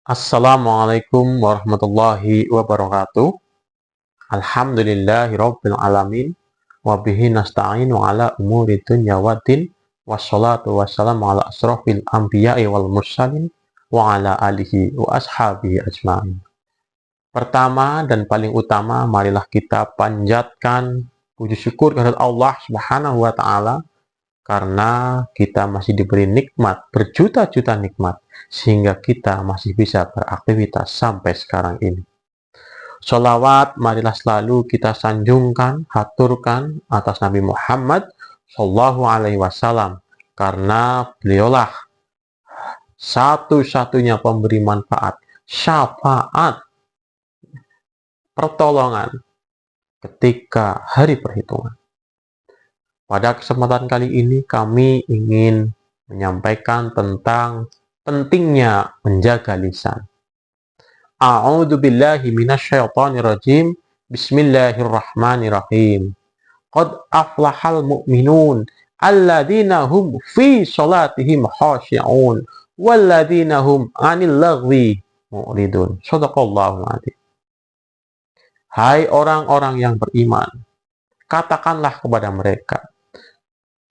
Assalamualaikum warahmatullahi wabarakatuh. Alhamdulillahirabbil alamin wa bihi nasta'inu ala umuri dunya waddin wassalatu wassalamu ala asrofil anbiya'i wal mursalin wa ala alihi wa ashabihi ajma'in. Pertama dan paling utama, marilah kita panjatkan puji syukur kepada Allah Subhanahu wa taala karena kita masih diberi nikmat, berjuta-juta nikmat, sehingga kita masih bisa beraktivitas sampai sekarang ini. Sholawat marilah selalu kita sanjungkan, haturkan atas Nabi Muhammad Shallallahu Alaihi Wasallam, karena beliaulah satu-satunya pemberi manfaat, syafaat, pertolongan ketika hari perhitungan. Pada kesempatan kali ini kami ingin menyampaikan tentang pentingnya menjaga lisan. A'udzu billahi minasyaitonir rajim. Bismillahirrahmanirrahim. Qad aflahal mu'minun alladzina hum fi shalatihim khashi'un walladzina hum 'anil lagwi mu'ridun. Shadaqallahul adzim. Hai orang-orang yang beriman, katakanlah kepada mereka,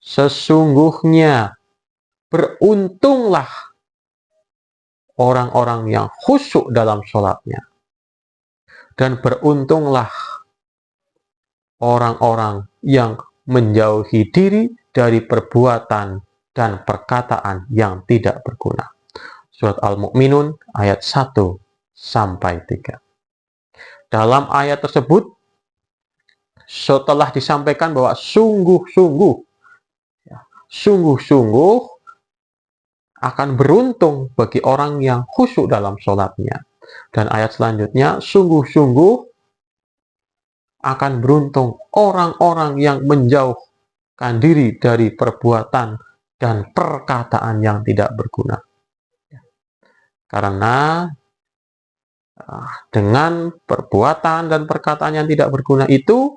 sesungguhnya beruntunglah orang-orang yang khusyuk dalam sholatnya, dan beruntunglah orang-orang yang menjauhi diri dari perbuatan dan perkataan yang tidak berguna. Surat Al-Mu'minun ayat 1-3. Dalam ayat tersebut, setelah disampaikan bahwa sungguh-sungguh akan beruntung bagi orang yang khusyuk dalam sholatnya. Dan ayat selanjutnya, sungguh-sungguh akan beruntung orang-orang yang menjauhkan diri dari perbuatan dan perkataan yang tidak berguna. Karena dengan perbuatan dan perkataan yang tidak berguna itu,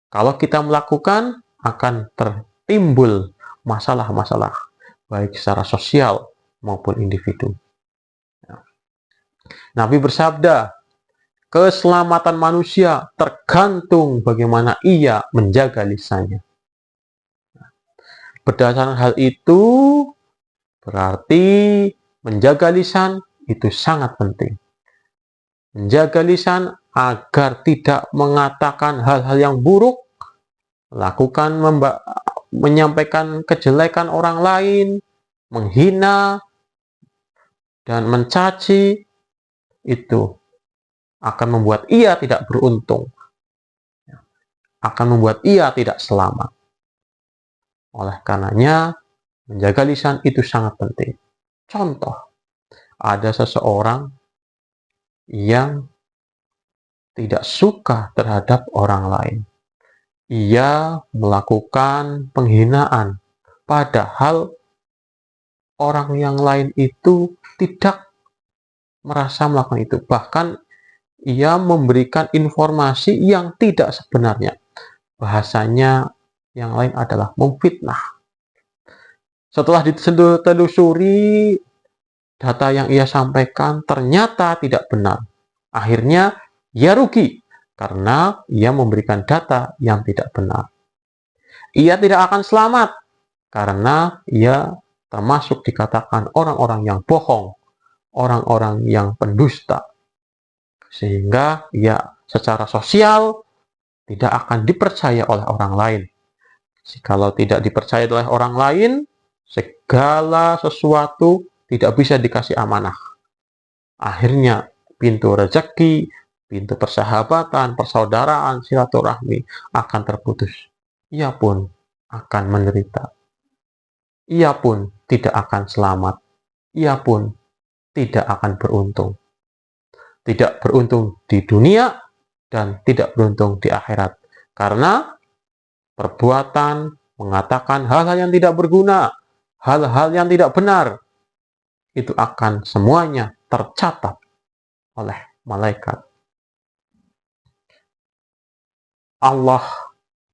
kalau kita melakukan, akan tertimbul masalah-masalah, baik secara sosial maupun individu. Nabi bersabda, keselamatan manusia tergantung bagaimana ia menjaga lisannya. Berdasarkan hal itu, berarti menjaga lisan itu sangat penting. Menjaga lisan agar tidak mengatakan hal-hal yang buruk, menyampaikan kejelekan orang lain, menghina, dan mencaci, itu akan membuat ia tidak beruntung, akan membuat ia tidak selamat. Oleh karenanya, menjaga lisan itu sangat penting. Contoh, ada seseorang yang tidak suka terhadap orang lain. Ia melakukan penghinaan, padahal orang yang lain itu tidak merasa melakukan itu. Bahkan ia memberikan informasi yang tidak sebenarnya. Bahasanya yang lain adalah memfitnah. Setelah ditelusuri, data yang ia sampaikan ternyata tidak benar. Akhirnya ia rugi karena ia memberikan data yang tidak benar. Ia tidak akan selamat karena ia termasuk dikatakan orang-orang yang bohong, orang-orang yang pendusta. Sehingga ia secara sosial tidak akan dipercaya oleh orang lain. Jikalau tidak dipercaya oleh orang lain, segala sesuatu tidak bisa dikasih amanah. Akhirnya pintu rezeki, pintu persahabatan, persaudaraan, silaturahmi akan terputus. Ia pun akan menderita. Ia pun tidak akan selamat. Ia pun tidak akan beruntung. Tidak beruntung di dunia dan tidak beruntung di akhirat. Karena perbuatan mengatakan hal-hal yang tidak berguna, hal-hal yang tidak benar, itu akan semuanya tercatat oleh malaikat. Allah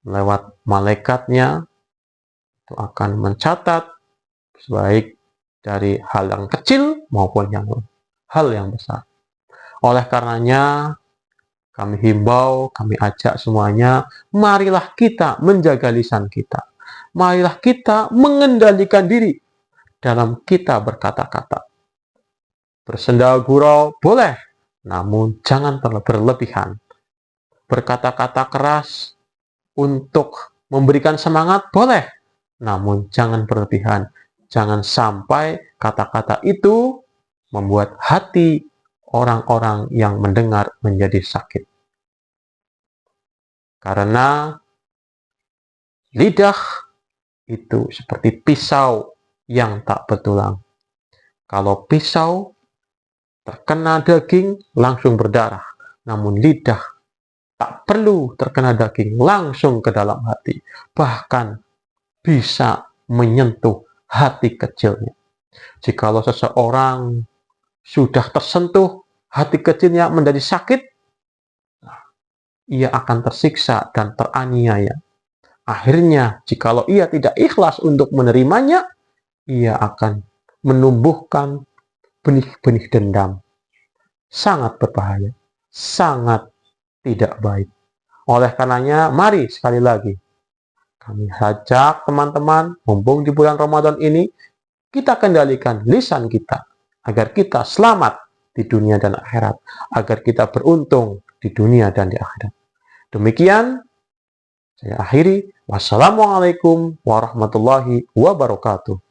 lewat malaikatnya itu akan mencatat baik dari hal yang kecil maupun yang hal yang besar. Oleh karenanya, kami himbau, kami ajak semuanya, marilah kita menjaga lisan kita. Marilah kita mengendalikan diri dalam kita berkata-kata. Bersenda gurau boleh, namun jangan terlalu berlebihan. Berkata-kata keras untuk memberikan semangat boleh, namun jangan berlebihan. Jangan sampai kata-kata itu membuat hati orang-orang yang mendengar menjadi sakit. Karena lidah itu seperti pisau yang tak bertulang. Kalau pisau terkena daging, langsung berdarah. Namun lidah tak perlu terkena daging, langsung ke dalam hati. Bahkan bisa menyentuh hati kecilnya. Jikalau seseorang sudah tersentuh hati kecilnya menjadi sakit, ia akan tersiksa dan teraniaya. Akhirnya, jikalau ia tidak ikhlas untuk menerimanya, ia akan menumbuhkan benih-benih dendam. Sangat berbahaya, sangat tidak baik. Oleh karenanya, mari sekali lagi, kami ajak teman-teman, mumpung di bulan Ramadan ini, kita kendalikan lisan kita, agar kita selamat di dunia dan akhirat, agar kita beruntung di dunia dan di akhirat. Demikian, saya akhiri. Wassalamualaikum warahmatullahi wabarakatuh.